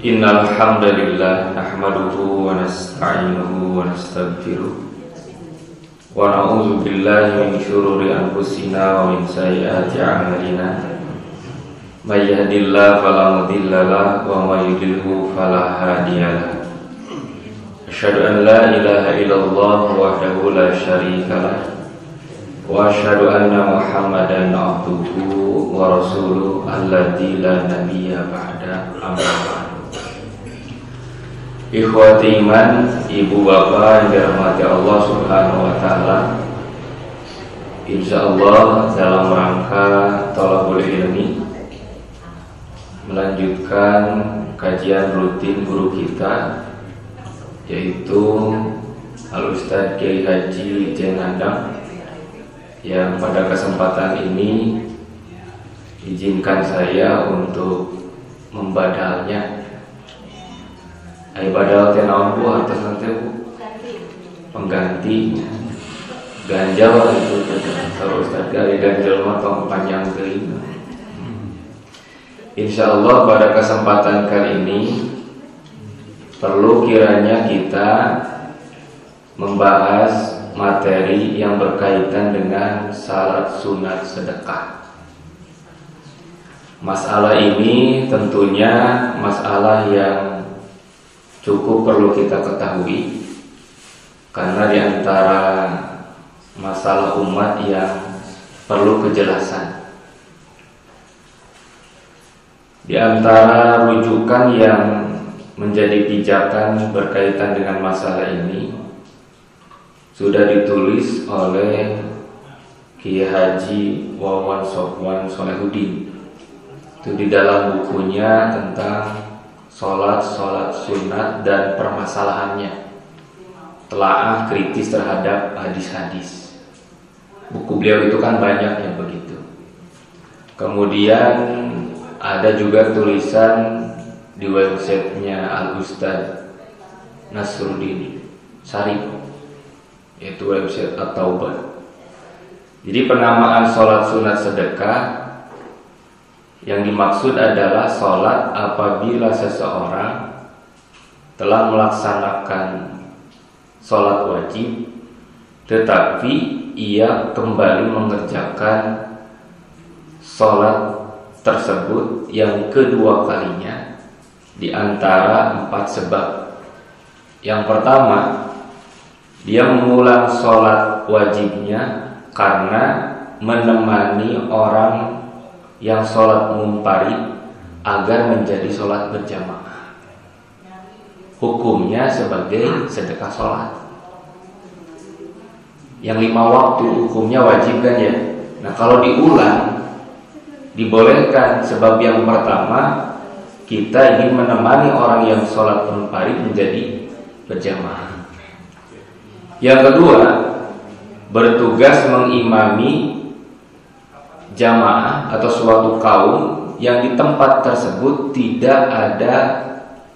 Innal hamdalillah nahmaduhu wa nasta'inuhu wa nastaghfiruh wa na'udzu billahi min syururi anfusina wa min sayyiati a'malina. May yahdihillahu fala mudilla lahu wa may yudlilhu fala hadiya lahu. Asyhadu an la ilaha illallah wahdahu la syarika lahu wa asyhadu anna Muhammadan abduhu wa rasuluhu alladzi la nabiyya ba'da, amma ba'du. Ikhwati iman, ibu bapak yang dirahmati Allah Subhanahu wa taala. Insyaallah dalam rangka thalabul ilmi, melanjutkan kajian rutin guru kita, yaitu Al-Ustadz Kiai Haji Jenandang, yang pada kesempatan ini izinkan saya untuk membadalnya. Badal tenawan bu atas nanti bu pengganti ganjal itu kalau Ustadz dari ganjal motong panjang telinga. Insyaallah pada kesempatan kali ini perlu kiranya kita membahas materi yang berkaitan dengan syarat sunat sedekah. Masalah ini tentunya masalah yang cukup perlu kita ketahui, karena di antara masalah umat yang perlu kejelasan. Di antara rujukan yang menjadi pijakan berkaitan dengan masalah ini sudah ditulis oleh Kiai Haji Wawan Sofwan Solehudin. Itu di dalam bukunya tentang Sholat sunat dan permasalahannya, telaah kritis terhadap hadis-hadis. Buku beliau itu kan banyak yang begitu. Kemudian ada juga tulisan di websitenya Al-Ustadz Nasruddin Syarif, yaitu website At-Taubah. Jadi penamaan sholat sunat sedekah yang dimaksud adalah sholat apabila seseorang telah melaksanakan sholat wajib, tetapi ia kembali mengerjakan sholat tersebut yang kedua kalinya di antara 4 sebab. Yang pertama, dia mengulang sholat wajibnya karena menemani orang yang sholat munfarid agar menjadi sholat berjamaah. Hukumnya sebagai sedekah sholat. Yang 5 waktu hukumnya wajib kan ya. Nah kalau diulang dibolehkan, sebab yang pertama kita ingin menemani orang yang sholat munfarid menjadi berjamaah. Yang kedua, bertugas mengimami jamaah atau suatu kaum yang di tempat tersebut tidak ada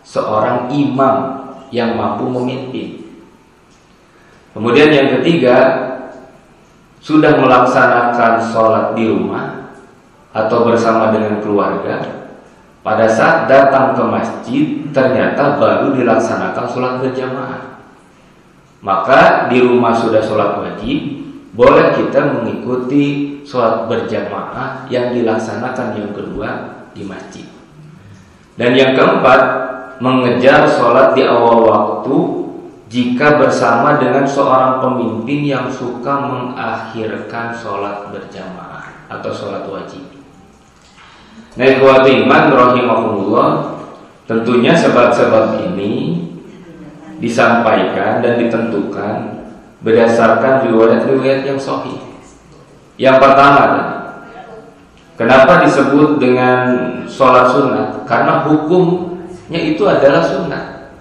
seorang imam yang mampu memimpin. Kemudian yang ketiga, sudah melaksanakan sholat di rumah atau bersama dengan keluarga, pada saat datang ke masjid ternyata baru dilaksanakan sholat berjamaah. Maka di rumah sudah sholat wajib, boleh kita mengikuti sholat berjamaah yang dilaksanakan yang kedua di masjid. Dan yang keempat, mengejar sholat di awal waktu jika bersama dengan seorang pemimpin yang suka mengakhirkan sholat berjamaah atau sholat wajib. Nah, ikhwati iman rahimahumullah, tentunya sebab-sebab ini disampaikan dan ditentukan berdasarkan riwayat-riwayat yang sahih. Yang pertama, kenapa disebut dengan sholat sunat? Karena hukumnya itu adalah sunat.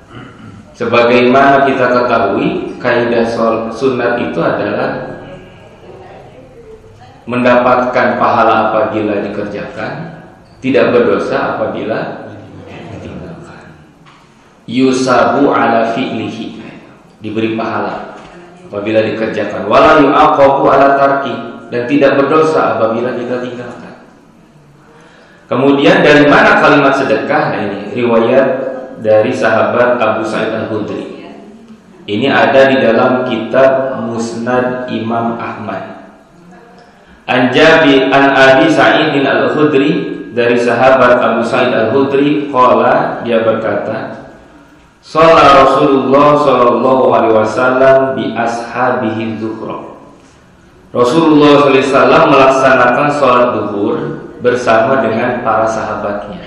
Sebagaimana kita ketahui, kaidah sunat itu adalah mendapatkan pahala apabila dikerjakan, tidak berdosa apabila ditinggalkan. Yusabu ala fi'lihi, diberi pahala apabila dikerjakan, wala yu'aqabu ala tarki, dan tidak berdosa apabila kita tinggalkan. Kemudian dari mana kalimat sedekah? Nah ini riwayat dari sahabat Abu Sa'id Al-Khudri. Ini ada di dalam kitab Musnad Imam Ahmad. An Abi Sa'id Al-Khudri, dari sahabat Abu Sa'id Al-Khudri, qala, dia berkata, shalla Rasulullah sallallahu alaihi wasallam bi ashabihi dzuhra. Rasulullah sallallahu alaihi wasallam melaksanakan sholat zuhur bersama dengan para sahabatnya.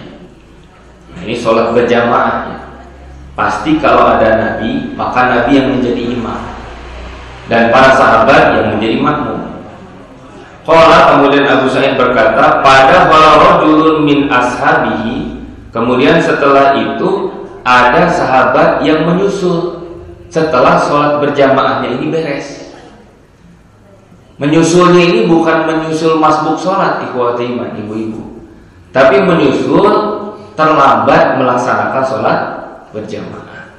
Ini sholat berjamaah. Pasti kalau ada Nabi, maka Nabi yang menjadi imam dan para sahabat yang menjadi makmum. Qala, kemudian Abu Sa'id berkata, pada rajulun min ashabihi, kemudian setelah itu ada sahabat yang menyusul setelah sholat berjamaahnya ini beres. Menyusulnya ini bukan menyusul masbuk sholat, ikhwati iman, ibu-ibu, tapi menyusul terlambat melaksanakan sholat berjamaah.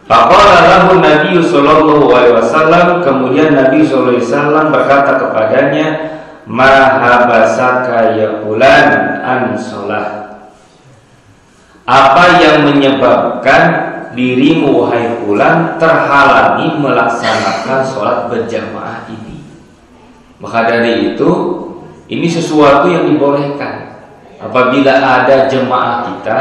Faqala lahu Nabi sallallahu alaihi wasallam, kemudian Nabi sallallahu alaihi wasallam berkata kepadanya, ma habasaka ya fulan an sholat. Apa yang menyebabkan dirimu wahai fulan terhalangi melaksanakan sholat berjamaah ini? Maka dari itu, ini sesuatu yang dibolehkan. Apabila ada jemaah kita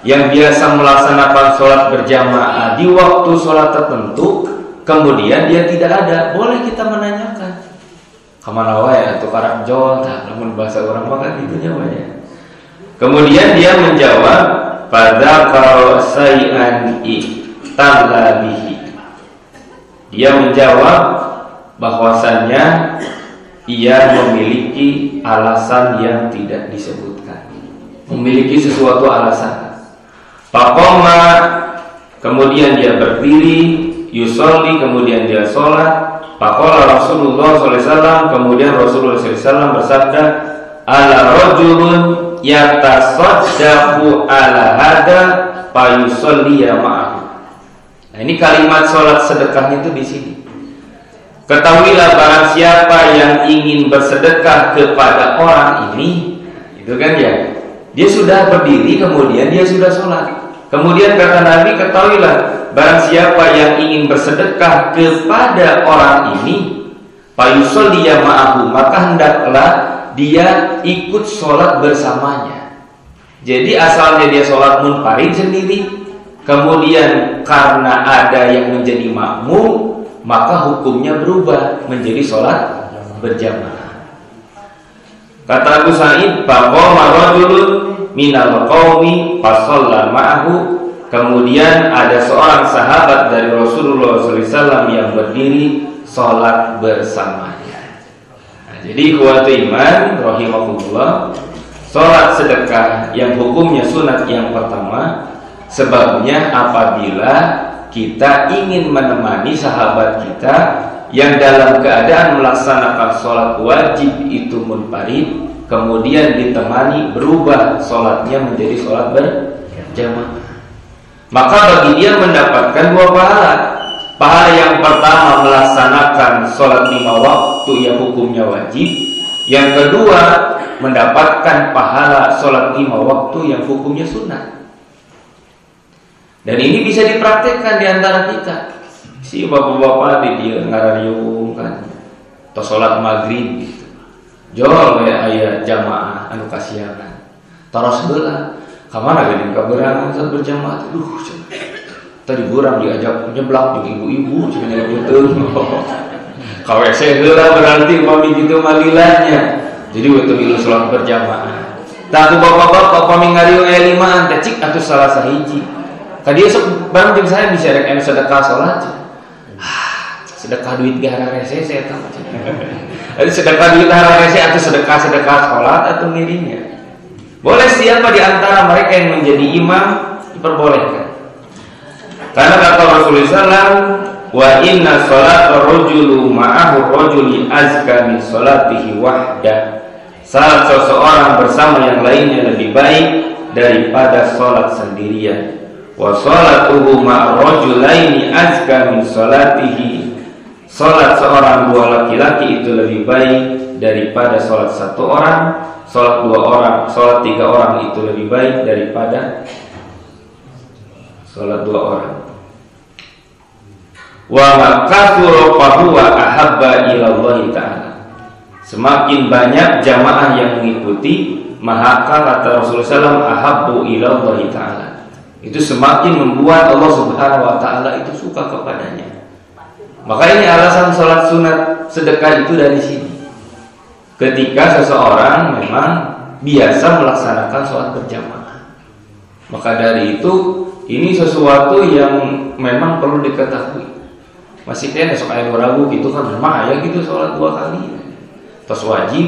yang biasa melaksanakan sholat berjamaah di waktu sholat tertentu, kemudian dia tidak ada, boleh kita menanyakan, kemana wae atau karak jol, namun bahasa orang makan itu jawabnya. Kemudian dia menjawab, pada kalau sayan iktalla bihi. Dia menjawab bahwasannya ia memiliki alasan yang tidak disebutkan, memiliki sesuatu alasan. Faqama, kemudian dia berdiri, yusolli, kemudian dia sholat. Faqala Rasulullah SAW, kemudian Rasulullah SAW bersabda, ala rajulun yatasaddaqu ala hada fayusolli ya ma'ahu. Nah, ini kalimat sholat sedekahnya itu di sini. Ketahuilah barang siapa yang ingin bersedekah kepada orang ini, itu kan ya, dia sudah berdiri, kemudian dia sudah sholat. Kemudian kata Nabi, ketahuilah barang siapa yang ingin bersedekah kepada orang ini, fayusolli ya ma'ahu, maka hendaklah dia ikut sholat bersamanya. Jadi asalnya dia sholat munfarid sendiri, kemudian karena ada yang menjadi makmum, maka hukumnya berubah menjadi sholat berjamaah. Kata Abu Sa'id, faqama rajulun minal qaumi fasalla ma'ahu, kemudian ada seorang sahabat dari Rasulullah SAW yang berdiri sholat bersamanya. Nah, jadi kuwatu iman rahimahullah, sholat sedekah yang hukumnya sunat yang pertama, sebabnya apabila kita ingin menemani sahabat kita yang dalam keadaan melaksanakan sholat wajib itu munfarid, kemudian ditemani berubah sholatnya menjadi sholat berjamaah, maka bagi dia mendapatkan dua pahala. Pahala yang pertama melaksanakan sholat 5 waktu yang hukumnya wajib, yang kedua mendapatkan pahala sholat 5 waktu yang hukumnya sunat. Dan ini bisa dipraktekkan di antara kita. Si bapak-bapak di dia ngarariung kan, atau sholat maghrib gitu, jol kayak ayat jamaah anu kasihan, taros heula kamana geuning kaberangan saat berjamaah. Tadi burang diajak nyeblak jeung ibu-ibu cuma nyebutkeun KWC heula berarti upami kitu malilanya. Jadi waktu milu sholat berjamaah, tah bapak-bapak upami ngariung aya 5 teh cik atuh salah sahiji. Tadi esok bareng jeung saya bisa rek anu sedekah salat. Sedekah duit gara rese saya tahu. Jadi sedekah duit gara rese atau sedekah sholat atau dirinya. Boleh siapa di antara mereka yang menjadi imam diperbolehkan. Karena kata Rasulullah SAW, wa inna sholat rajulu ma'ahu rajuli azka min sholatihi wahdah. Salat seseorang bersama yang lainnya lebih baik daripada sholat sendirian. Wa sholatuhu ma'rajulaini azka min sholatihi. Sholat seorang dua laki-laki itu lebih baik daripada sholat 1 orang. Sholat 2 orang, sholat 3 orang itu lebih baik daripada Sholat 2 orang. Wa makathura fahuwa ahabba ilallahi ta'ala. Semakin banyak jamaah yang mengikuti, maka kata Rasulullah SAW, ahabbu ilallahi ta'ala, itu semakin membuat Allah Subhanahu wa ta'ala itu suka kepadanya. Maka ini alasan sholat sunat sedekah itu dari sini. Ketika seseorang memang biasa melaksanakan sholat berjamaah, maka dari itu ini sesuatu yang memang perlu diketahui. Masih kena sok aya ragu gitu kan, memang aya gitu sholat 2 kali, terus wajib,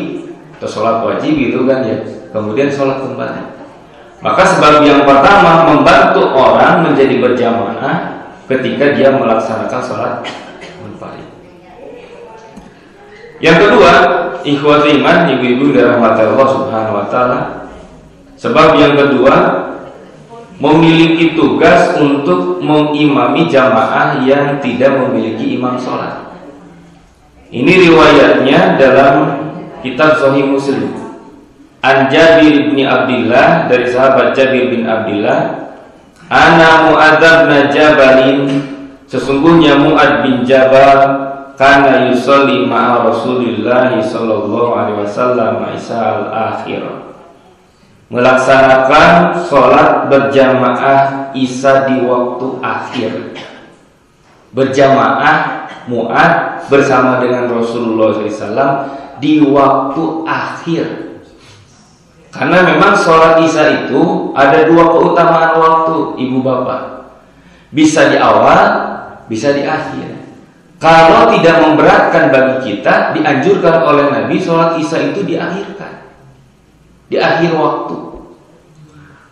terus sholat wajib gitu kan ya, kemudian sholat kembali. Maka sebab yang pertama membantu orang menjadi berjamaah ketika dia melaksanakan sholat munfarid. Yang kedua, ikhwatul iman, ibu-ibu dirahmati Allah Subhanahu wa taala. Sebab yang kedua, memiliki tugas untuk mengimami jamaah yang tidak memiliki imam sholat. Ini riwayatnya dalam kitab Sahih Muslim. An Jabir bin Abdullah, dari sahabat Jabir bin Abdullah, ana Mu'adz bin Jabalin, sesungguhnya Mu'adz bin Jabal kana yusolli ma'a Rasulillah sallallahu alaihi wasallam isa'al akhir, melaksanakan sholat berjamaah isya di waktu akhir. Berjamaah Mu'adz bersama dengan Rasulullah SAW di waktu akhir. Karena memang sholat isya itu ada 2 keutamaan waktu, ibu bapak. Bisa di awal, bisa di akhir. Kalau tidak memberatkan bagi kita, dianjurkan oleh Nabi sholat isya itu diakhirkan, di akhir waktu.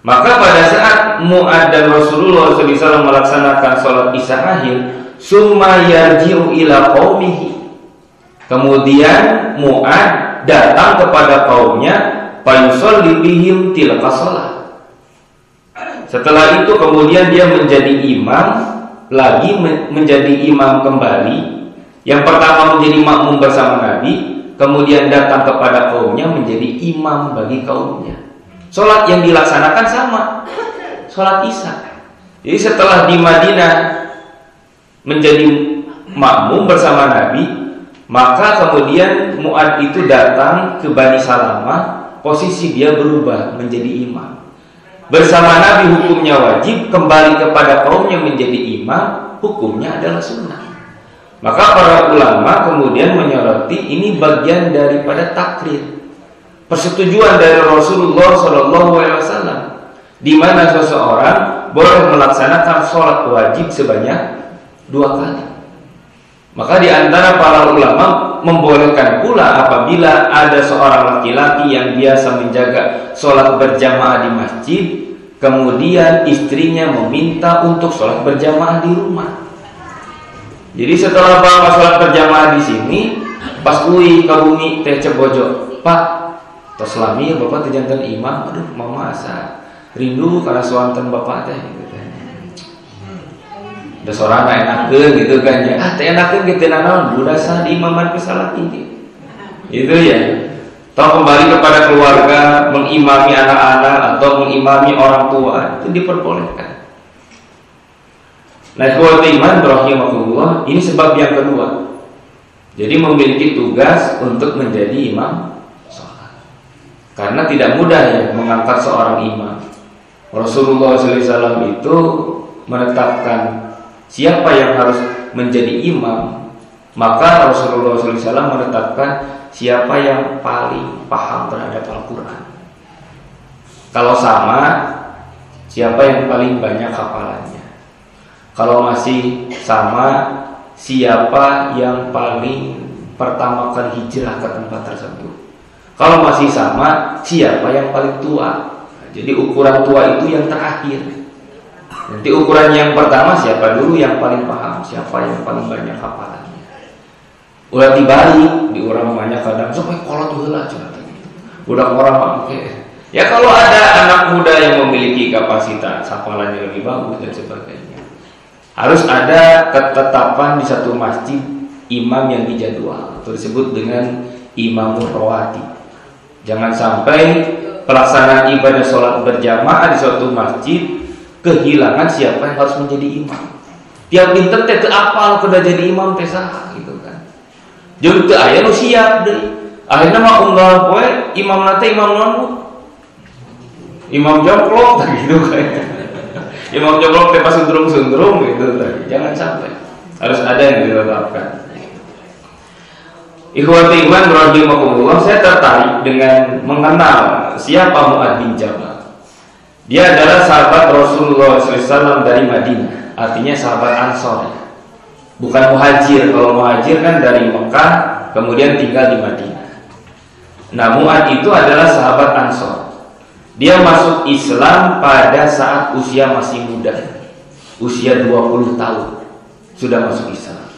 Maka pada saat Mu'adz dan Rasulullah SAW melaksanakan sholat isya akhir, summa yarji'u ila qaumihi, kemudian Mu'adz datang kepada kaumnya, fayusolli bihim tilka shalah. Setelah itu kemudian dia menjadi imam, lagi menjadi imam kembali. Yang pertama menjadi makmum bersama Nabi, kemudian datang kepada kaumnya menjadi imam bagi kaumnya. Sholat yang dilaksanakan sama, sholat isya. Jadi setelah di Madinah menjadi makmum bersama Nabi, maka kemudian Mu'adz itu datang ke Bani Salamah, posisi dia berubah menjadi imam. Bersama Nabi hukumnya wajib, kembali kepada kaumnya menjadi imam, hukumnya adalah sunnah. Maka para ulama kemudian menyoroti ini bagian daripada takrir, persetujuan dari Rasulullah SAW, di mana seseorang boleh melaksanakan sholat wajib sebanyak 2 kali. Maka di antara para ulama membolehkan pula apabila ada seorang laki-laki yang biasa menjaga sholat berjamaah di masjid, kemudian istrinya meminta untuk sholat berjamaah di rumah. Jadi setelah bapak sholat berjamaah di sini, pas kui ke bumi teh cebojo, Pak, tos lami bapak tejantan imam, aduh mama asa rindu karena suanten bapak teh gitu. Ada seorang enakeun gitu kan ya, teh enakeun gitu naon budasa di imaman kesalah tinggi. Itu ya. Atau kembali kepada keluarga, mengimami anak-anak atau mengimami orang tua, itu diperbolehkan. Nah, ikhwatul iman rahimahullah, ini sebab yang kedua. Jadi memiliki tugas untuk menjadi imam sholat. Karena tidak mudah ya mengangkat seorang imam. Rasulullah SAW itu menetapkan siapa yang harus menjadi imam, maka Rasulullah SAW menetapkan siapa yang paling paham terhadap Al-Quran. Kalau sama, siapa yang paling banyak hafalannya. Kalau masih sama, siapa yang paling pertama kali hijrah ke tempat tersebut. Kalau masih sama, siapa yang paling tua. Jadi ukuran tua itu yang terakhir. Nanti ukuran yang pertama siapa dulu yang paling paham, siapa yang paling banyak hafalannya. Ulah dibalik di orang banyak kadang sampai kolot heula cenah. Udah orang oke. Ya kalau ada anak muda yang memiliki kapasitas hafalannya lebih bagus dan sebagainya. Harus ada ketetapan di satu masjid imam yang dijadwal, itu disebut dengan imamul rawatib. Jangan sampai pelaksanaan ibadah sholat berjamaah di suatu masjid kehilangan siapa yang harus menjadi imam. Tiap pinter teh teu apal kudu jadi imam teh saha gitu kan. Jeung teu aya nu siap deui. Akhirna mah unggal poe imam nate imam naon? Imam joplok gitu kan. Imam joplok teh pas sundrung-sundrung gitu tadi. Jangan sampai. Harus ada yang ditetapkan. Ikhwati iman rahimakumullah, saya tertarik dengan mengenal siapa Mu'adz bin Jabal. Dia adalah sahabat Rasulullah SAW dari Madinah, artinya sahabat Ansor. Bukan muhajir. Kalau muhajir kan dari Mekah kemudian tinggal di Madinah. Nah, Mu'adz itu adalah sahabat Ansor. Dia masuk Islam pada saat usia masih muda, usia 20 tahun sudah masuk Islam.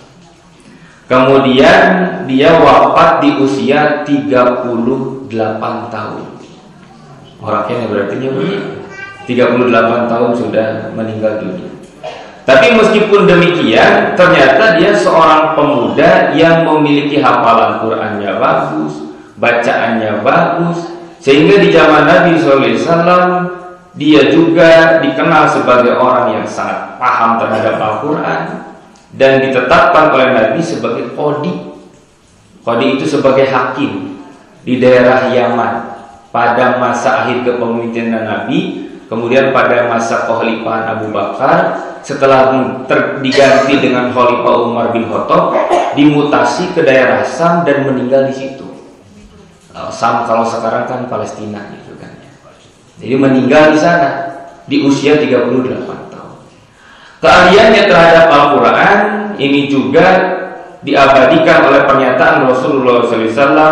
Kemudian dia wafat di usia 38 tahun. Orangnya berarti 38 tahun sudah meninggal dunia. Tapi meskipun demikian, ternyata dia seorang pemuda yang memiliki hafalan Qur'annya bagus, bacaannya bagus, sehingga di zaman Nabi SAW dia juga dikenal sebagai orang yang sangat paham terhadap Al-Quran dan ditetapkan oleh Nabi sebagai qadi. Qadi itu sebagai hakim di daerah Yaman pada masa akhir kepemimpinan Nabi. Kemudian pada masa kekhalifahan Abu Bakar, setelah diganti dengan Khalifah Umar bin Khattab, dimutasi ke daerah Sam dan meninggal di situ. Sam kalau sekarang kan Palestina gitu kan. Jadi meninggal di sana di usia 38 tahun. Keahliannya terhadap Al-Quran ini juga diabadikan oleh pernyataan Rasulullah SAW.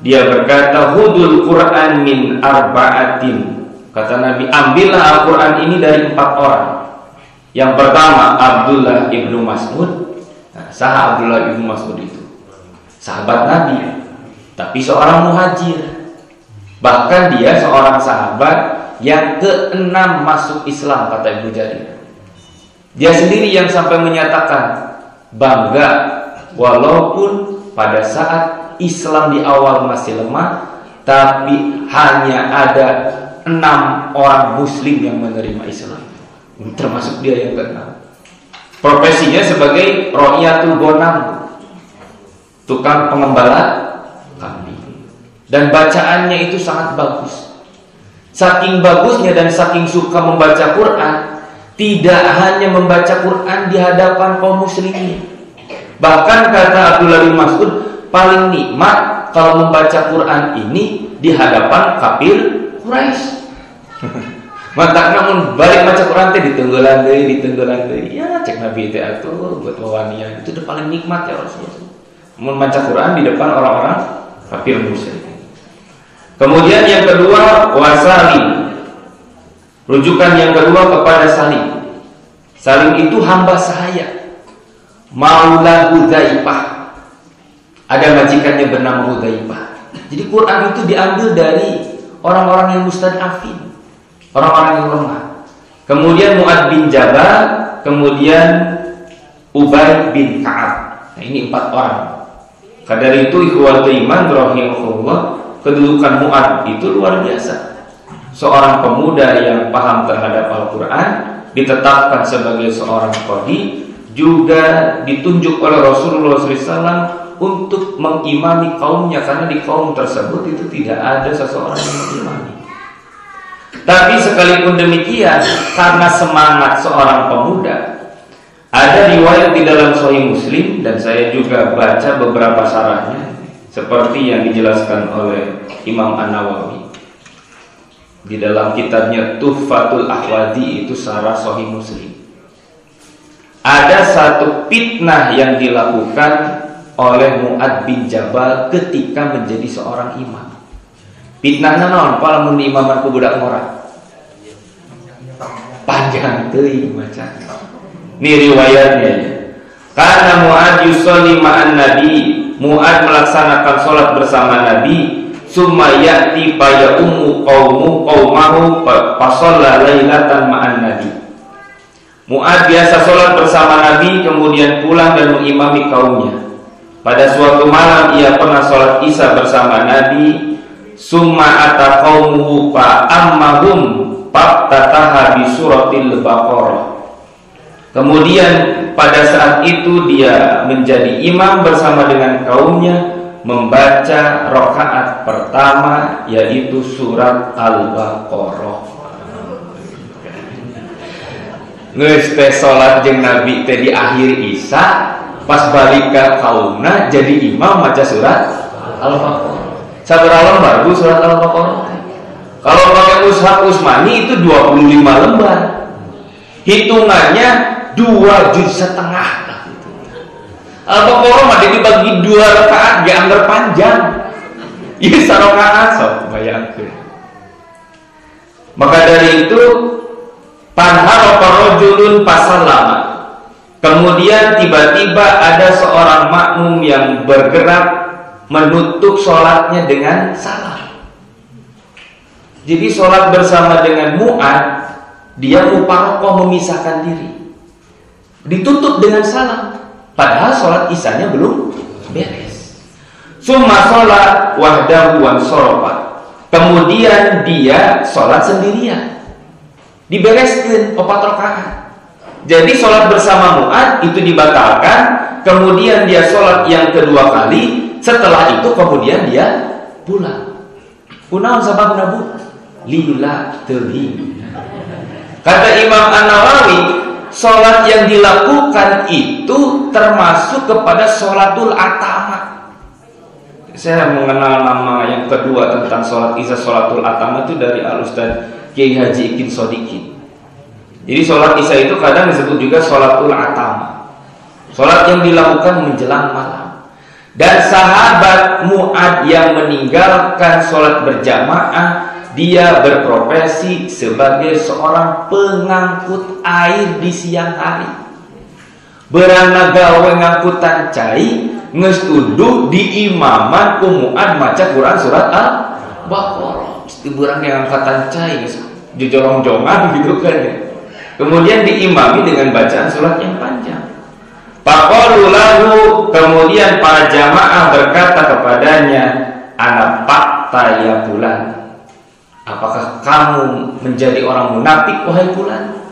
Dia berkata, hudul Quran min arba'atin. Kata Nabi, ambillah Al-Quran ini dari 4 orang. Yang pertama Abdullah ibnu Mas'ud. Nah, saha Abdullah ibnu Mas'ud itu? Sahabat Nabi, tapi seorang muhajir. Bahkan dia seorang sahabat yang ke-6 masuk Islam, kata Ibnu Jarir. Dia sendiri yang sampai menyatakan bangga walaupun pada saat Islam di awal masih lemah, tapi hanya ada 6 orang muslim yang menerima Islam, termasuk dia yang ke-6. Profesinya sebagai Ro'iyatul Ghanam, tukang pengembala kambing. Dan bacaannya itu sangat bagus. Saking bagusnya dan saking suka membaca Quran, tidak hanya membaca Quran di hadapan kaum muslimin. Bahkan kata Abdullah bin Mas'ud, paling nikmat kalau membaca Quran ini di hadapan kafir Quraisy. Maka namun balik baca Quran teh ditenggelan deui. Ya cek Nabi teh atuh buat wawanian itu paling nikmat ya Rasulullah. Membaca Quran di depan orang-orang kafir musyrik. Kemudian yang kedua wasalim. Rujukan yang kedua kepada Salim. Salim itu hamba sahaya, Maula Hudzaifah. Ada majikannya bernama Hudzaifah. Jadi Quran itu diambil dari orang-orang yang mustad'afin, orang-orang yang lemah. Kemudian Mu'adz bin Jabal, kemudian Ubay bin Ka'ab. Nah, ini 4 orang. Kadar itu ikhwatul iman rahimahullah, kedudukan Mu'adz itu luar biasa. Seorang pemuda yang paham terhadap Al-Quran, ditetapkan sebagai seorang qadi, juga ditunjuk oleh Rasulullah SAW untuk mengimami kaumnya, karena di kaum tersebut itu tidak ada seseorang yang mengimami. Tapi sekalipun demikian, karena semangat seorang pemuda, ada riwayat di dalam Sahih Muslim, dan saya juga baca beberapa syarahnya, seperti yang dijelaskan oleh Imam An-Nawawi di dalam kitabnya Tuhfatul Ahwadi, itu syarah Sahih Muslim. Ada satu fitnah yang dilakukan oleh Mu'adz bin Jabal ketika menjadi seorang imam. Fitnahnya naon? Palamun imaman ku budak ngora. Panjang teuing maca. Ini riwayatnya. Karena Mu'adz yusolli ma'an Nabi, Mu'adz melaksanakan sholat bersama Nabi. Summa ya'ti fa ya'ummu qaumahu fa shalla lailatan ma'an Nabi. Mu'adz biasa sholat bersama Nabi, kemudian pulang dan mengimami kaumnya. Pada suatu malam ia pernah sholat Isya bersama Nabi. Summa ata qaumuhu fa ammahum faftataha bi suratil Baqarah. Kemudian pada saat itu dia menjadi imam bersama dengan kaumnya membaca rakaat pertama yaitu surat Al-Baqarah. Geus teh salat jeung Nabi teh di akhir Isya, pas balik ka kaumna jadi imam maca surat Al-Baqarah. Sabaraha lembar Bu surat Al-Baqarah? Kalau pakai mushaf Utsmani itu 25 lembar. Hitungannya 2,5 juz. Al-Baqarah mah dibagi 2 rakaat ge anggar panjang. Ieu sarakaat sok bayangkeun. Maka dari itu panharafa rajulun fasallama. Kemudian tiba-tiba ada seorang makmum yang bergerak menutup sholatnya dengan salam. Jadi sholat bersama dengan Mu'ad, dia muparokoh memisahkan diri, ditutup dengan salam, padahal sholat isyanya belum beres. Summa sholat wahdahu wan sorofa. Kemudian dia sholat sendirian, dibereskan 4 rakaat. Jadi sholat bersama Mu'ad itu dibatalkan. Kemudian dia sholat yang kedua kali. Setelah itu kemudian dia pulang. Kunaon sababna Bu? Lila teuing. Kata Imam An-Nawawi, sholat yang dilakukan itu termasuk kepada sholatul atama. Saya mengenal nama yang kedua tentang sholat isya sholatul atama itu dari Al-Ustaz Kiai Haji Ikin Sodikin. Jadi sholat isya itu kadang disebut juga sholatul atama, sholat yang dilakukan menjelang malam. Dan sahabat Mu'ad yang meninggalkan sholat berjamaah, dia berprofesi sebagai seorang pengangkut air di siang hari. Berana gawe ngangkutan cai, geus kudu diimaman ku Mu'ad maca Quran surat Al-Baqarah. Mesti berang yang angkatan cai, jojorong-jongan gitu kan ya. Kemudian diimami dengan bacaan surat yang panjang. Faqalu lahu, kemudian para jamaah berkata kepadanya, ana fakta ya fulan, apakah kamu menjadi orang munafik wahai fulan?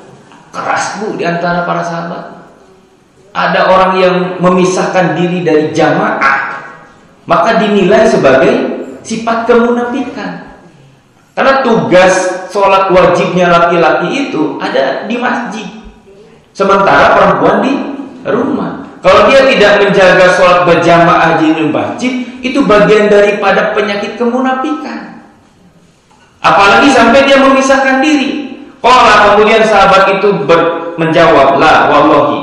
Keras Bu di antara para sahabat. Ada orang yang memisahkan diri dari jamaah, maka dinilai sebagai sifat kemunafikan. Karena tugas sholat wajibnya laki-laki itu ada di masjid, sementara perempuan di rumah. Kalau dia tidak menjaga sholat berjamaah di masjid, itu bagian daripada penyakit kemunafikan. Apalagi sampai dia memisahkan diri. Qala, kemudian sahabat itu menjawab, la wallahi,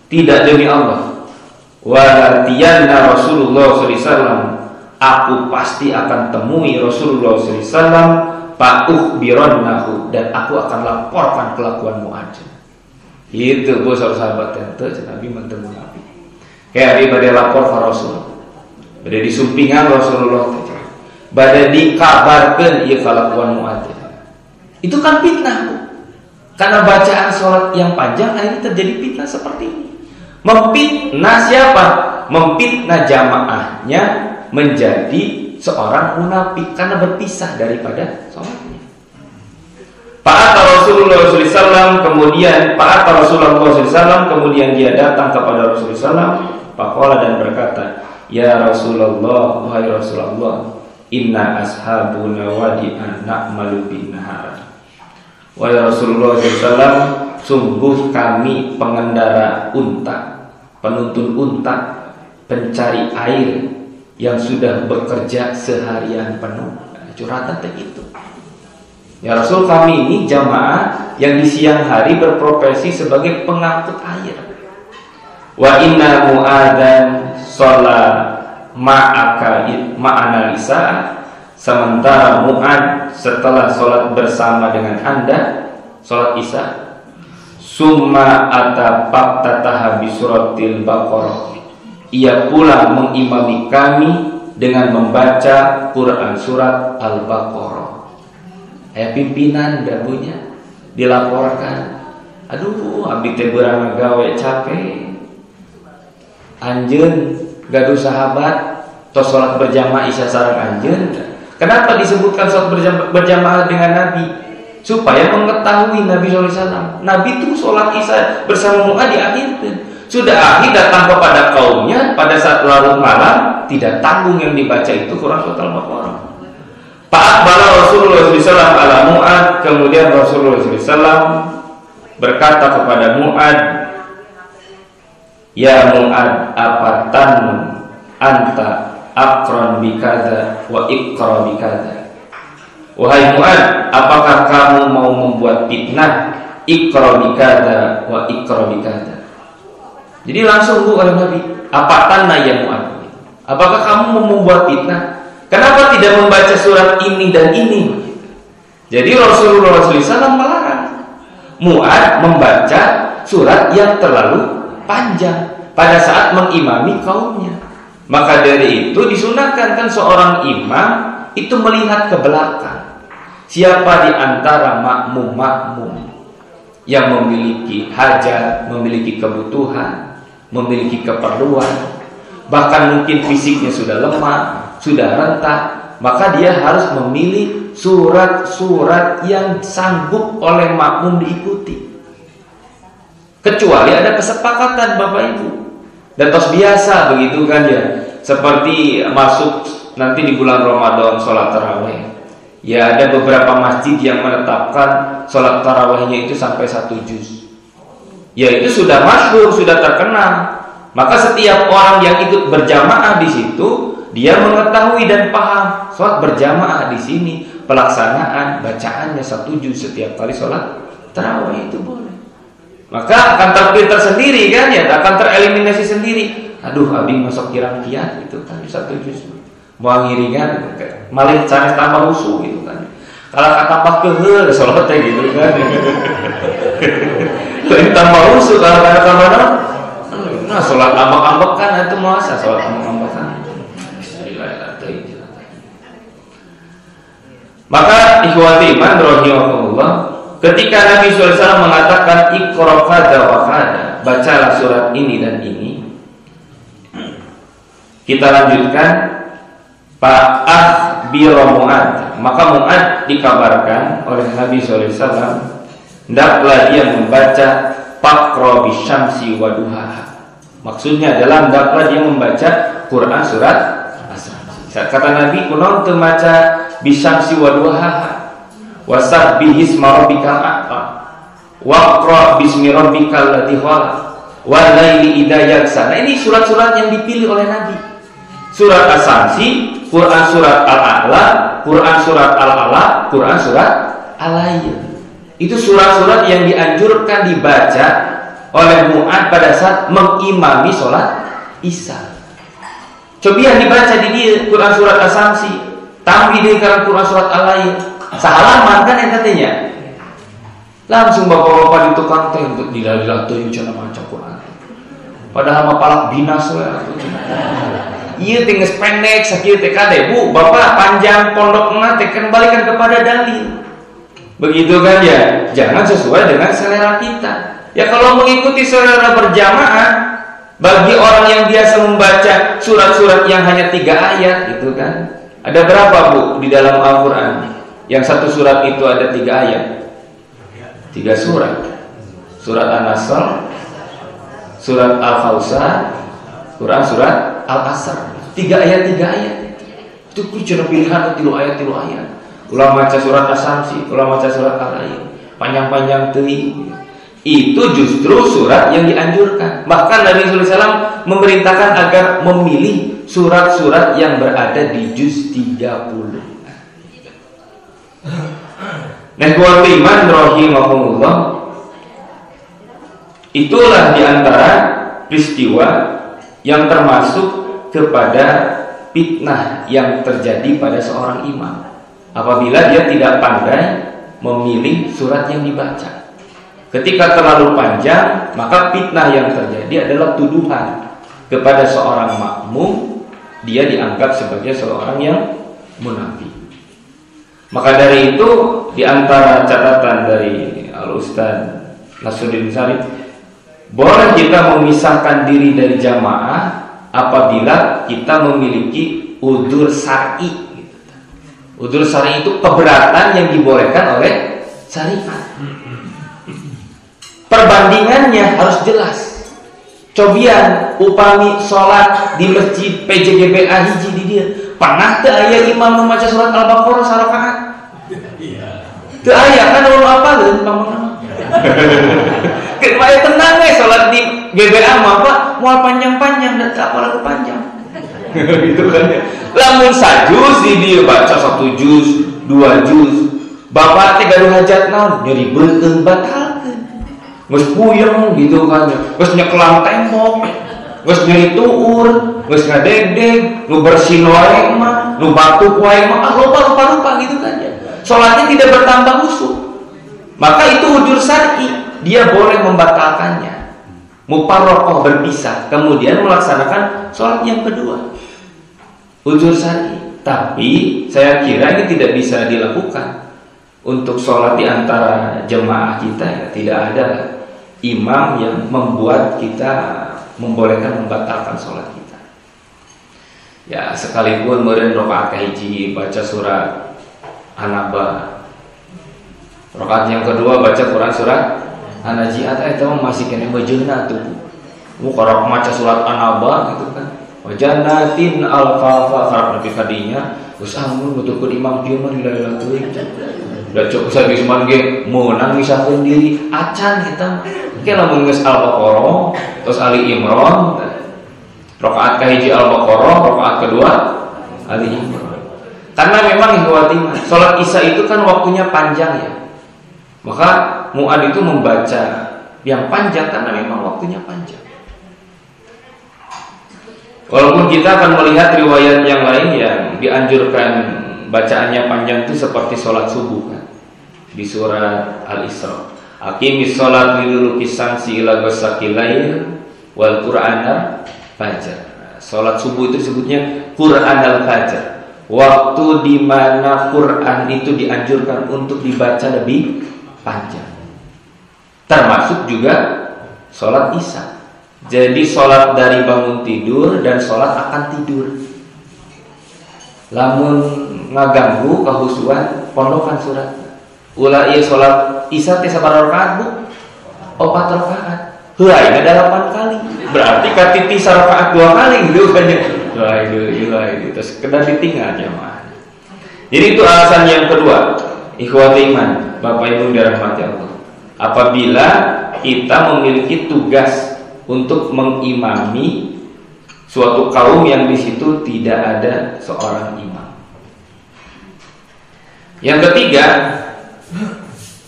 tidak demi Allah, walatiyanna Rasulullah SAW, aku pasti akan temui Rasulullah SAW, fa'ukhbirannahu, dan aku akan laporkan kelakuan Mu'ad. Itu Bu sahabat tentu Nabi mentemu Nabi. Kayak Nabi pada lapor ke Rasul, pada disumpingan Rasulullah, pada dikabarkan ia kelakuan Mu'ad. Itu kan fitnah Bu. Karena bacaan sholat yang panjang akhirnya terjadi fitnah seperti ini. Memfitnah siapa? Memfitnah jamaahnya menjadi seorang munafik karena berpisah daripada sholatnya. Fa'ata Rasulullah SAW, kemudian Fa'ata Rasulullah SAW, kemudian dia datang kepada Rasulullah SAW, faqala, dan berkata, ya Rasulullah, wahai Rasulullah, inna ashabuna wadi'an na'malu bin nahar. Wahai Rasulullah SAW, sungguh kami pengendara unta, penuntun unta, pencari air yang sudah bekerja seharian penuh. Curhatan itu. Ya Rasul, kami ini jamaah yang di siang hari berprofesi sebagai pengangkut air. Wa inna Mu'adan sholat ma'ana lisa, sementara Mu'ad setelah sholat bersama dengan anda, sholat isya, summa atafaftataha bi suratil Baqarah, ia pula mengimami kami dengan membaca Quran surat Al-Baqarah. Pimpinan dabunya dilaporkan, aduh abdi teh beurang gawe capek, anjeun gaduh sahabat tos salat berjamaah isya sareng anjeun. Kenapa disebutkan salat berjamaah dengan Nabi? supaya mengetahui Nabi SAW. Nabi itu sholat Isya bersama Mu'ad diakhirkan. Sudah akhir datang kepada kaumnya pada saat larut malam, tidak tanggung yang dibaca itu Quran surat Al-Baqarah. Fa'aqbala Rasulullah SAW ala Mu'ad, kemudian Rasulullah SAW berkata kepada Mu'ad, "Ya Mu'ad, apatan anta aqran bikadza wa iqra bikadza." Wahai Mu'ad, apakah kamu mau membuat fitnah? Iqra bikadza wa iqra bikadza. Jadi langsung oleh Nabi, apatan ya Mu'ad, apakah kamu mau membuat fitnah? Kenapa tidak membaca surat ini dan ini? Jadi Rasulullah SAW melarang Mu'ad membaca surat yang terlalu panjang pada saat mengimami kaumnya. Maka dari itu disunahkan kan seorang imam itu melihat ke belakang. Siapa di antara makmum-makmum yang memiliki hajat, memiliki kebutuhan, memiliki keperluan, bahkan mungkin fisiknya sudah lemah, sudah rentak, maka dia harus memilih surat-surat yang sanggup oleh makmum diikuti. Kecuali ada kesepakatan Bapak Ibu. Dan tos biasa begitu kan ya. Seperti masuk nanti di bulan Ramadan sholat tarawih. Ya ada beberapa masjid yang menetapkan sholat tarawihnya itu sampai 1 juz. Ya itu sudah masyhur, sudah terkenal. Maka setiap orang yang ikut berjamaah di situ, dia mengetahui dan paham sholat berjamaah di sini, pelaksanaan bacaannya 1 juz setiap kali sholat tarawih itu boleh. Maka akan terfilter sendiri kan ya, akan tereliminasi sendiri. Aduh, abing masuk kirang-kian gitu kan 1 juz. Mau ngiringan malah cari tambah usuh gitu kan. Kalau kata tambah kehe sholatnya gitu kan. Lain tambah usuh kalau kata tambah nah sholat ambek-ambek kan itu masa sholat ambek-ambek kan. Maka ikhwati iman rahimahullah, ketika Nabi SAW mengatakan iqra kadza wa kadza, bacalah surat ini dan ini, kita lanjutkan. Fa'akhbira Mu'ad, maka Mu'ad dikabarkan oleh Nabi SAW, hendaklah dia membaca faqra bisyamsi wa duhaha. Maksudnya adalah hendaklah dia membaca Quran surat As-Samsi. Kata Nabi, kunaon teu maca bisyamsi wa duhaha, wasabbih isma rabbikal a'la, waqra bismi rabbikal ladzi khalaq, wal laili idza yaghsha. Nah, ini surat-surat yang dipilih oleh Nabi. Surat As-Samsi, Quran surat Al-A'la, Quran surat Al-Ala, Quran surat Al-Layl. Itu surat-surat yang dianjurkan dibaca oleh Mu'ad pada saat mengimami sholat Isya. Coba yang dibaca di dia Quran surat As-Samsi, tambah di Quran surat Al-Layl. Sahalaman kan yang katanya. Langsung bapak-bapak di tukang teh untuk dilalah tuh yang maca Quran. Padahal mapalak binas lah. Iya tinggal pendek sakit TKD Bu, bapak panjang pondok nanti kembalikan kepada dalil. Begitu kan ya, jangan sesuai dengan selera kita. Ya kalau mengikuti selera berjamaah, bagi orang yang biasa membaca surat-surat yang hanya 3 ayat gitu kan. Ada berapa Bu di dalam Al-Quran? Yang satu surat itu ada 3 ayat, 3 surat. Surat An-Nasr, surat Al-Kautsar, Quran surat Al-Asr. 3 ayat, 3 ayat. Itu cuma pilihan 3 ayat, 3 ayat. Ulah maca surat As-Samsi, ulah maca surat Al-Layl. Panjang-panjang teuing. Itu justru surat yang dianjurkan. Bahkan Nabi SAW memerintahkan agar memilih surat-surat yang berada di juz 30. Nah, kuat iman rahimahumullah, itulah diantara peristiwa yang termasuk kepada fitnah yang terjadi pada seorang imam apabila dia tidak pandai memilih surat yang dibaca. Ketika terlalu panjang, maka fitnah yang terjadi adalah tuduhan kepada seorang makmum, dia dianggap sebagai seorang yang munafik. Maka dari itu, diantara catatan dari Al-Ustaz Nasruddin Sarif, boleh kita memisahkan diri dari jamaah apabila kita memiliki udzur syar'i. Udzur syar'i itu keberatan yang dibolehkan oleh syariat. Perbandingannya harus jelas. Cobian upami sholat di masjid PJGBA hiji di dia. Pernah teu aya imam nu maca surat Al-Baqarah sarakaat? Teu aya kan ulun apaleun pamana. Kayak tenang sholat di GBA mah Pak, moal panjang-panjang dan tak apa lagu panjang. Gitu kan ya. Lamun sajuz di dia baca 1 juz, 2 juz. Bapak teh gaduh hajat naon nyeribeukeun batalkeun. Geus puyeng gitu kan. Geus nyekelang tembok. Geus nyeri tuur, geus ngadegdeg, nu bersin wae mah, nu batuk wae mah lupa gitu kan ya. Salatnya tidak bertambah khusyuk. Maka itu ujur syar'i, dia boleh membatalkannya. Muparroqah berpisah, kemudian melaksanakan salat yang kedua. Ujur syar'i. Tapi saya kira ini tidak bisa dilakukan untuk sholat di antara jemaah kita ya, tidak ada imam yang membuat kita membolehkan membatalkan sholat kita. Ya sekalipun meureun rakaat kahiji baca surat An-Naba, rakaat yang kedua baca Quran surat An-Najiat, itu masih kena bejeuna tuh. Mu karek maca surat An-Naba gitu kan. Wa jannatin alfafa karep nepi ka dinya, geus amun butuhkeun imam kieu mah lila-lila teuing. Da cuk sabis man ge meunang misakeun diri acan eta. Ke lamun geus Al-Baqarah terus Ali Imran, rakaat kahiji Al-Baqarah, rakaat kedua Ali Imran. Karena memang ikhwati salat Isya itu kan waktunya panjang ya. Maka muad itu membaca yang panjang karena memang waktunya panjang. Walaupun kita akan melihat riwayat yang lain yang dianjurkan bacaannya panjang itu seperti sholat subuh kan, di surat Al-Isra. Aqimis sholat liduluki samsi ila ghasaqil lail wal Qur'anal fajr. Sholat subuh itu disebutnya Qur'anal fajr. Waktu di mana Quran itu dianjurkan untuk dibaca lebih panjang. Termasuk juga sholat Isya. Jadi sholat dari bangun tidur dan sholat akan tidur. Lamun ngaganggu kahusuan pondokan surat. Ulah ieu sholat Isya teh sabaraha rakaat Bu? 4 rakaat. Heuai ada 8 kali. Berarti katiti sarakaat 2 kali gitu kan ya. Itu terus kena ditinggal jamaah. Jadi itu alasan yang kedua. Ikhwati iman, Bapak Ibu dirahmati Allah. Apabila kita memiliki tugas untuk mengimami suatu kaum yang di situ tidak ada seorang imam. Yang ketiga,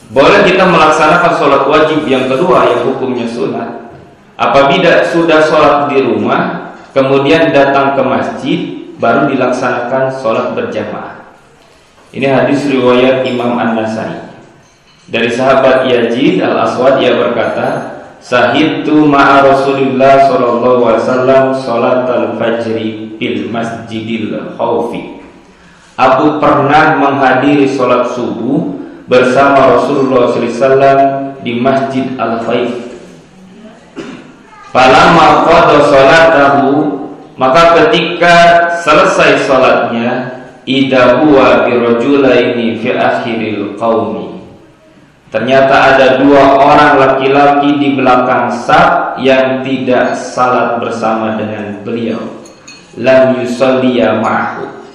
boleh kita melaksanakan sholat wajib yang kedua yang hukumnya sunat. Apabila sudah sholat di rumah, kemudian datang ke masjid, baru dilaksanakan sholat berjamaah. Ini hadis riwayat Imam An-Nasai. Dari sahabat Yazid Al-Aswad, ia berkata, Sahidtu ma'a Rasulillah sallallahu alaihi wasallam salatal fajri bil masjidil khaufi. Aku pernah menghadiri salat subuh bersama Rasulullah sallallahu alaihi wasallam di Masjid Al-Khaif. Falamma qada salatahu, maka ketika selesai salatnya, idza huwa birajulaini fi akhiril qaumi. Ternyata ada 2 orang laki-laki di belakang saf yang tidak salat bersama dengan beliau. Lam yusalliya ma'ahu.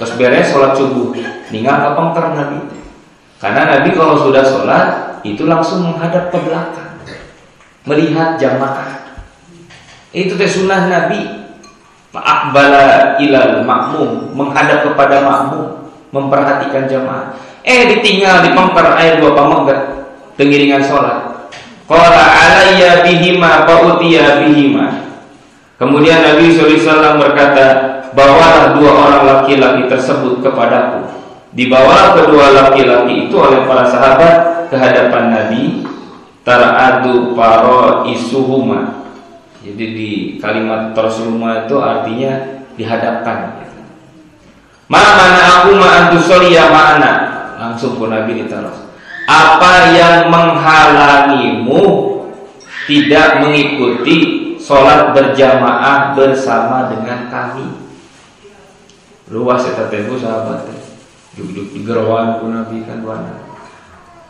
Terus beres salat subuh, ninggal kapengker Nabi. Karena Nabi kalau sudah salat itu langsung menghadap ke belakang, melihat jamaah. Itu teh sunnah Nabi. Aqbala ilal makmum, menghadap kepada makmum, memperhatikan jamaah. Ditinggal dipengker ayat 2 pamengger tengiringan salat. Qala alayya bihima fa utiya bihima. Kemudian Nabi sallallahu alaihi wasallam berkata, bawalah 2 orang laki-laki tersebut kepadaku. Dibawa kedua laki-laki itu oleh para sahabat ke hadapan Nabi. Tara'adu paro isuhuma. Jadi di kalimat tersuluma itu artinya dihadapkan. Mana aku ma'antu soliya ma'ana. Langsung pun Nabi ditaruh. Apa yang menghalangimu tidak mengikuti sholat berjamaah bersama dengan kami? Luas eta teh sahabat teh. Duduk di gerowan pun Nabi kan wana.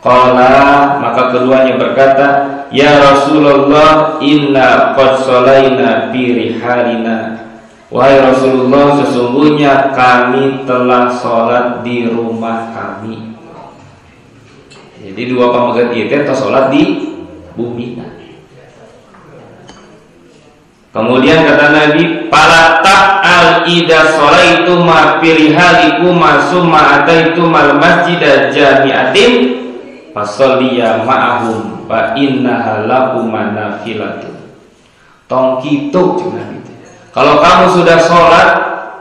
Qala, maka keduanya berkata, ya Rasulullah, inna qad shalaina fi rihalina. Wahai Rasulullah, sesungguhnya kami telah sholat di rumah kami. Jadi dua pamagat itu atau sholat di bumi. Kemudian kata Nabi, palatak al ida sholaitu ma fi rihalikum summa ataitu mal masjid jami'atin fasolliya ma'ahum fa innaha lakum nafilatun. Tong kitu cenah gitu. Kalau kamu sudah sholat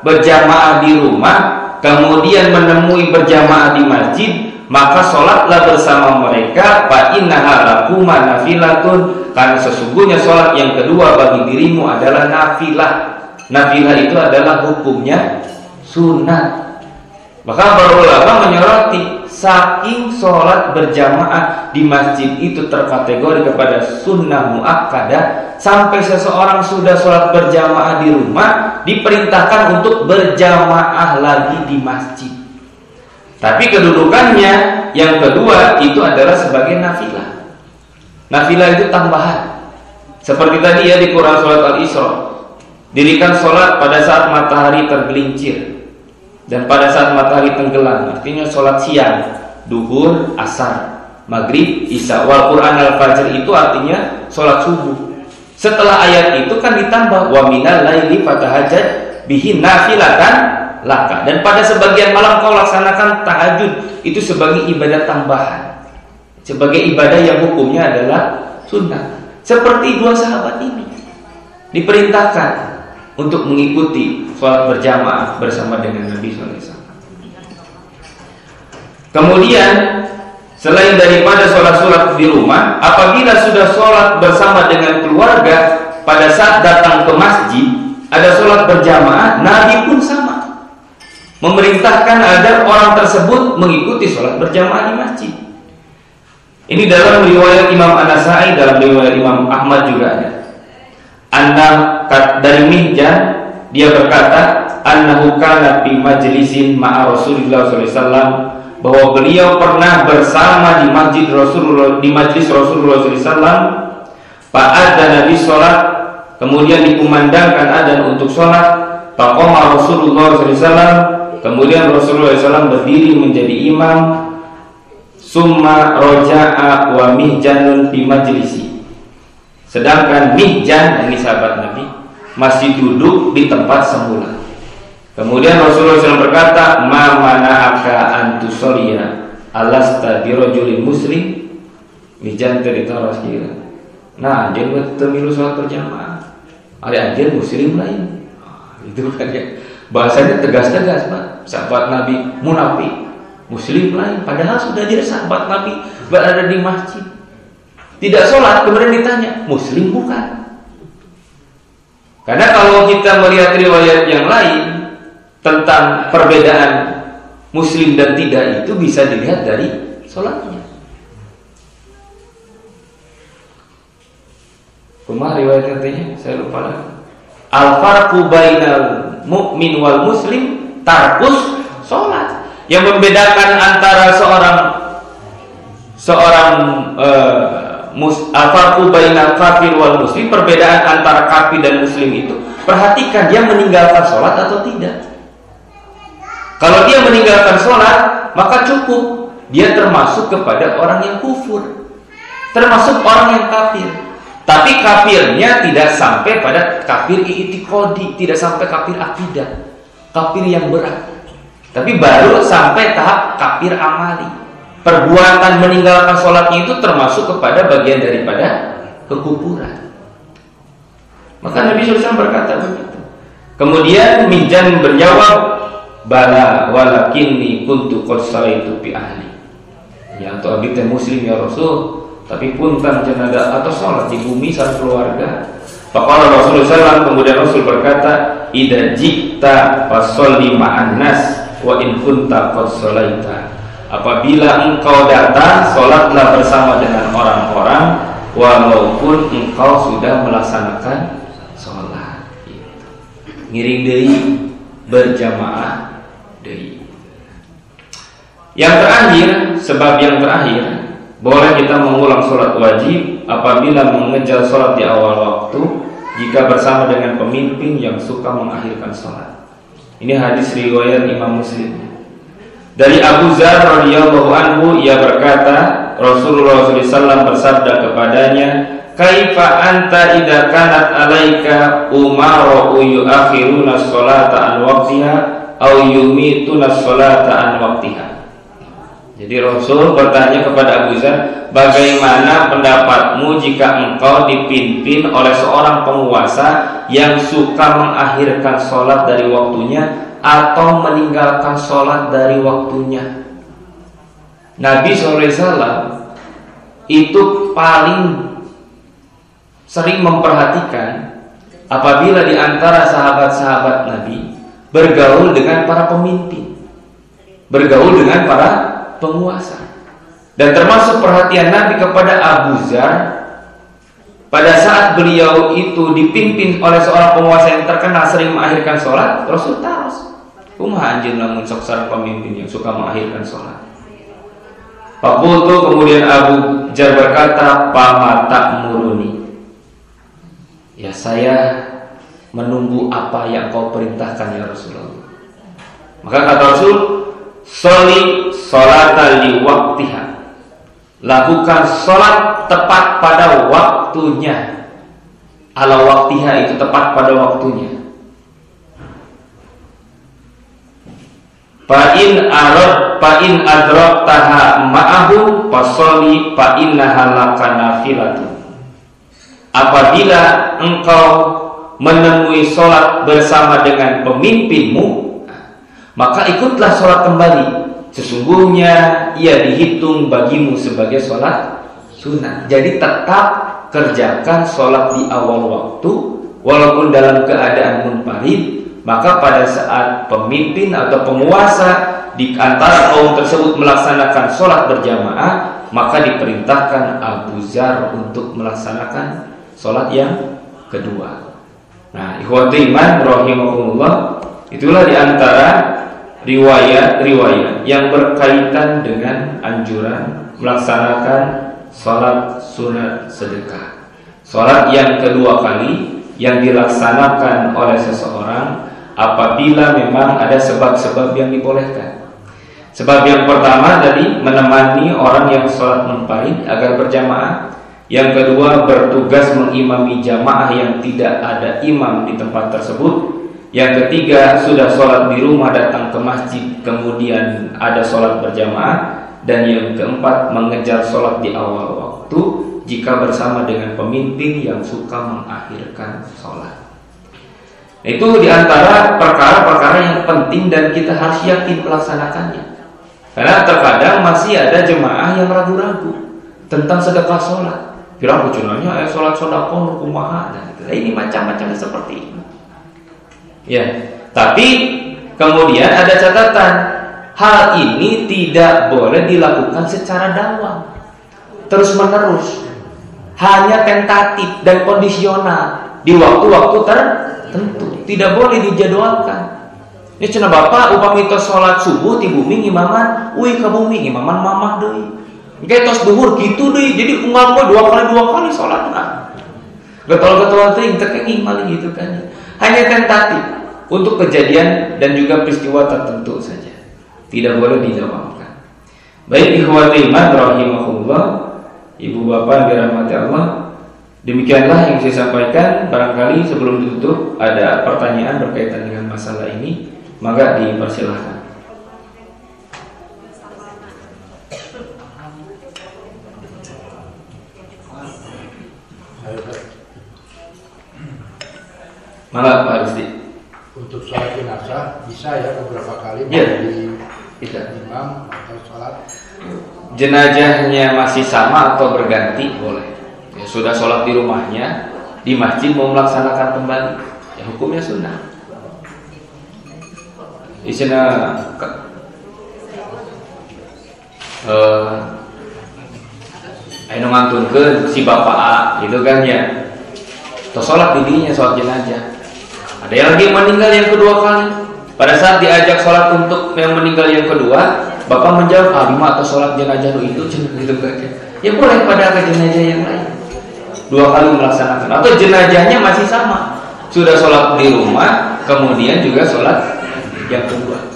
berjamaah di rumah, kemudian menemui berjamaah di masjid, maka sholatlah bersama mereka. Fa innaha lakum nafilatun, karena sesungguhnya sholat yang kedua bagi dirimu adalah nafilah. Nafilah itu adalah hukumnya sunat. Maka para ulama menyoroti, saking sholat berjamaah di masjid itu terkategori kepada sunnah muakkadah, sampai seseorang sudah sholat berjamaah di rumah diperintahkan untuk berjamaah lagi di masjid. Tapi kedudukannya yang kedua itu adalah sebagai nafilah. Nafilah itu tambahan. Seperti tadi ya di Quran surat Al-Isra, dirikan sholat pada saat matahari tergelincir dan pada saat matahari tenggelam, artinya sholat siang, duhur, asar, maghrib, isya. Wal Quran al-fajr itu artinya sholat subuh. Setelah ayat itu kan ditambah wa minal laili fatahajjad bihi nafilatan laka. Dan pada sebagian malam kau laksanakan tahajud, itu sebagai ibadah tambahan, sebagai ibadah yang hukumnya adalah sunnah. Seperti dua sahabat ini diperintahkan untuk mengikuti sholat berjamaah bersama dengan Nabi SAW. Kemudian selain daripada sholat di rumah, apabila sudah sholat bersama dengan keluarga, pada saat datang ke masjid ada sholat berjamaah, Nabi pun sama, memerintahkan agar orang tersebut mengikuti sholat berjamaah di masjid. Ini dalam riwayat Imam An-Nasai, dalam riwayat Imam Ahmad juga ada. Dari Mihjan, dia berkata, annahu kana fi majlisin ma'a Rasulullah SAW, bahwa beliau pernah bersama di masjid Rasulullah, di majlis Rasulullah SAW. Fa'adhan Nabi sholat, kemudian dikumandangkan adzan untuk sholat. Faqama Rasulullah SAW, kemudian Rasulullah SAW berdiri menjadi imam. Summa roja'a wa mihjanun fi majlisi. Sedangkan Mihjan, ini sahabat Nabi, masih duduk di tempat semula. Kemudian Rasulullah SAW berkata, ma mana'aka antusoliya alasta birojulin muslim. Mihjan teritawa sekira, nah dia bertemilu sholat berjamaah, ada anjir muslim lain. Itu kan ya, bahasanya tegas-tegas Pak. Sahabat Nabi munafik, muslim lain, padahal sudah jadi sahabat Nabi berada di masjid, tidak sholat, kemudian ditanya, muslim bukan? Karena kalau kita melihat riwayat yang lain tentang perbedaan muslim dan tidak, itu bisa dilihat dari sholatnya. Kumah riwayat katanya, saya lupa lagi. Al-farqu bainal mu'min wal muslim tarkus sholat. Yang membedakan antara al-farqu bainal kafir wal muslim, perbedaan antara kafir dan muslim itu, perhatikan dia meninggalkan sholat atau tidak. Kalau dia meninggalkan sholat, maka cukup dia termasuk kepada orang yang kufur, termasuk orang yang kafir. Tapi kafirnya tidak sampai pada kafir i'tiqadi, tidak sampai kafir akidah, kafir yang berat. Tapi baru sampai tahap kafir amali. Perbuatan meninggalkan sholatnya itu termasuk kepada bagian daripada kekufuran. Maka Nabi SAW berkata begitu. Kemudian Mihjan berjawab, bala walakinni kuntu qad sallaitu bi ahli. Ya, atau abdi teh muslim ya Rasul, tapi punten cenah atau sholat di bumi sareng keluarga. Faqala Rasulullah SAW, kemudian Rasul berkata, idza jikta fasolli ma'an nas wa in kunta qad shallaita. Apabila engkau datang, sholatlah bersama dengan orang-orang, walaupun engkau sudah melaksanakan sholat. Ngiring deui, berjamaah deui. Yang terakhir, sebab yang terakhir, boleh kita mengulang sholat wajib apabila mengejar sholat di awal waktu jika bersama dengan pemimpin yang suka mengakhirkan sholat. Ini hadis riwayat Imam Muslim. Dari Abu Dzar radhiyallahu anhu, ia berkata, Rasulullah SAW bersabda kepadanya, "Kaifa anta idza kanat alaika umara'u yu'akhiruna sholata an waqtiha aw yumituna sholata an waqtiha." Jadi Rasul bertanya kepada Abu Dzar, bagaimana pendapatmu jika engkau dipimpin oleh seorang penguasa yang suka mengakhirkan sholat dari waktunya atau meninggalkan sholat dari waktunya? Nabi SAW itu paling sering memperhatikan apabila di antara sahabat-sahabat Nabi bergaul dengan para pemimpin, bergaul dengan para penguasa. Dan termasuk perhatian Nabi kepada Abu Dzar pada saat beliau itu dipimpin oleh seorang penguasa yang terkenal sering mengakhirkan sholat, Rasul taros kumaha anjeun lamun sok sareng pemimpin yang suka mengakhirkan sholat. Faqultu, kemudian Abu Dzar berkata, "Pama ta'muruni?" Ya, saya menunggu apa yang kau perintahkan ya Rasulullah. Maka kata Rasul, "Sholli sholata li waqtiha." Lakukan sholat tepat pada waktunya. Ala waqtiha itu tepat pada waktunya. Fa'in adraktaha ma'ahu fasholli fa'innaha laka nafilatu. Apabila engkau menemui sholat bersama dengan pemimpinmu, maka ikutlah sholat kembali. Sesungguhnya ia dihitung bagimu sebagai sholat sunnah. Jadi tetap kerjakan sholat di awal waktu walaupun dalam keadaan munfarid. Maka pada saat pemimpin atau penguasa di antara kaum tersebut melaksanakan sholat berjamaah, maka diperintahkan Abu Dzar untuk melaksanakan sholat yang kedua. Nah, ikhwati iman rahimakumullah, itulah di antara riwayat-riwayat yang berkaitan dengan anjuran melaksanakan sholat sunat sedekah. Sholat yang kedua kali yang dilaksanakan oleh seseorang apabila memang ada sebab-sebab yang dibolehkan. Sebab yang pertama tadi menemani orang yang sholat munfarid agar berjamaah. Yang kedua bertugas mengimami jamaah yang tidak ada imam di tempat tersebut. Yang ketiga sudah sholat di rumah datang ke masjid kemudian ada sholat berjamaah. Dan yang keempat mengejar sholat di awal waktu jika bersama dengan pemimpin yang suka mengakhirkan sholat. Itu diantara perkara-perkara yang penting dan kita harus yakin melaksanakannya. Karena terkadang masih ada jemaah yang ragu-ragu tentang sedekah sholat. Kira bucunannya sholat sedekah kumaha dan gitu. Ini macam-macam seperti ini. Ya, tapi kemudian ada catatan, hal ini tidak boleh dilakukan secara dawam, terus menerus, hanya tentatif dan kondisional di waktu-waktu tertentu, tidak boleh dijadwalkan. Ini cenah bapak upami tos sholat subuh di bumi imaman, ke bumi imaman mamah deui. Engke tos duhur gitu deui, jadi unggal mah dua kali sholatna. Getol-getol teh tekeng maling gitu kan. Hanya tentatif untuk kejadian dan juga peristiwa tertentu saja. Tidak boleh dijawabkan. Baik ikhwati iman rahimahullah, ibu bapak dirahmati Allah, demikianlah yang saya sampaikan. Barangkali sebelum ditutup ada pertanyaan berkaitan dengan masalah ini, maka dipersilahkan. Maka Pak Rusti, untuk sholat jenazah bisa ya beberapa kali di imam atau sholat. Jenazahnya masih sama atau berganti boleh. Ya, sudah sholat di rumahnya, di masjid mau melaksanakan kembali, ya hukumnya sunnah. Di sana ayo ngantunkeun si bapak A, gitu kan ya. Terus sholat di dirinya, sholat jenazah. Ada yang lagi meninggal yang kedua kali. Pada saat diajak sholat untuk yang meninggal yang kedua, Bapak menjawab, lima atau sholat jenazah itu gitu aja. Ya boleh pada ke jenazah yang lain. 2 kali melaksanakan. Atau jenazahnya masih sama. Sudah sholat di rumah, kemudian juga sholat yang kedua.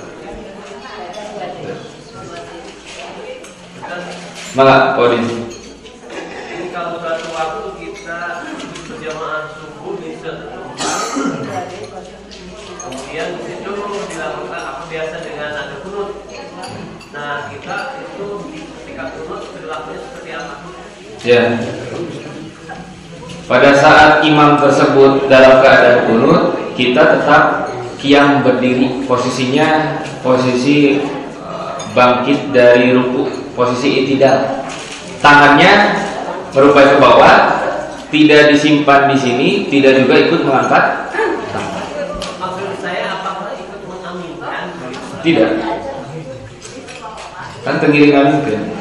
Maka Odin. Ini kalau suatu waktu kita berjamaah subuh di suatu tempat, kemudian di situ dilakukan apa biasa dengan ada kunut. Nah kita itu ketika kunut perilakunya seperti apa? Ya. Pada saat imam tersebut dalam keadaan kunut, kita tetap qiyam berdiri. Posisinya posisi bangkit dari ruku, posisi i'tidal. Tangannya merupai ke bawah, tidak disimpan di sini, tidak juga ikut mengangkat tangan. Maksud saya apakah ikut mengaminkan? Tidak. Kan tengiringan mungkin.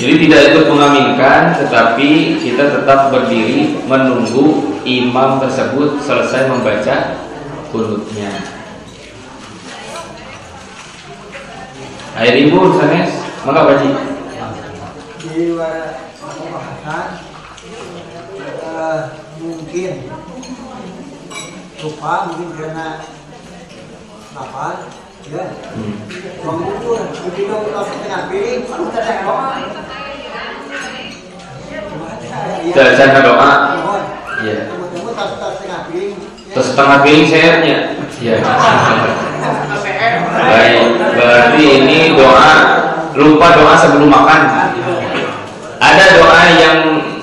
Jadi tidak ikut mengaminkan, tetapi kita tetap berdiri menunggu imam tersebut selesai membaca kunutnya. Ayat ibu sanes, maka baca. Di pembahasan mungkin lupa, mungkin karena lapar, ya. Bangun begitu langsung tengah piring, baru kita doa. Cara doa. Iya. Tunggu tas tengah piring. Terus setengah piring share-nya. Iya. Baik, berarti ini doa lupa doa sebelum makan. Ada doa yang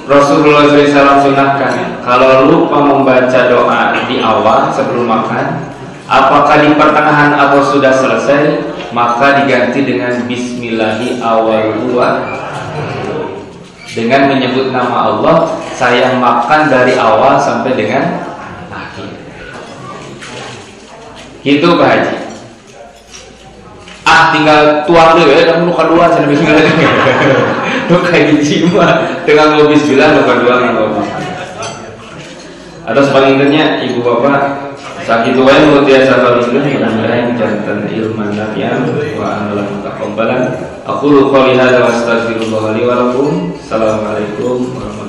Rasulullah SAW sunahkan. Kalau lupa membaca doa di awal sebelum makan, apakah di pertengahan atau sudah selesai, maka diganti dengan Bismillahi awal dua. Dengan menyebut nama Allah, saya makan dari awal sampai dengan akhir. Gitu Pak Haji. Tinggal tuang dulu ya, kamu luka dua sana bismillah. Luka hiji mah dengan mau bismillah, luka dua nggak apa. Atau sebaliknya ibu bapak sakitu wae nu tiasa balingkeun mudah-mudahan janten ilman nafi'an wa amalan mutaqabbalan. Aqulu qouli hadza wa astaghfirullah li wa lakum. Assalamualaikum warahmatullahi wabarakatuh.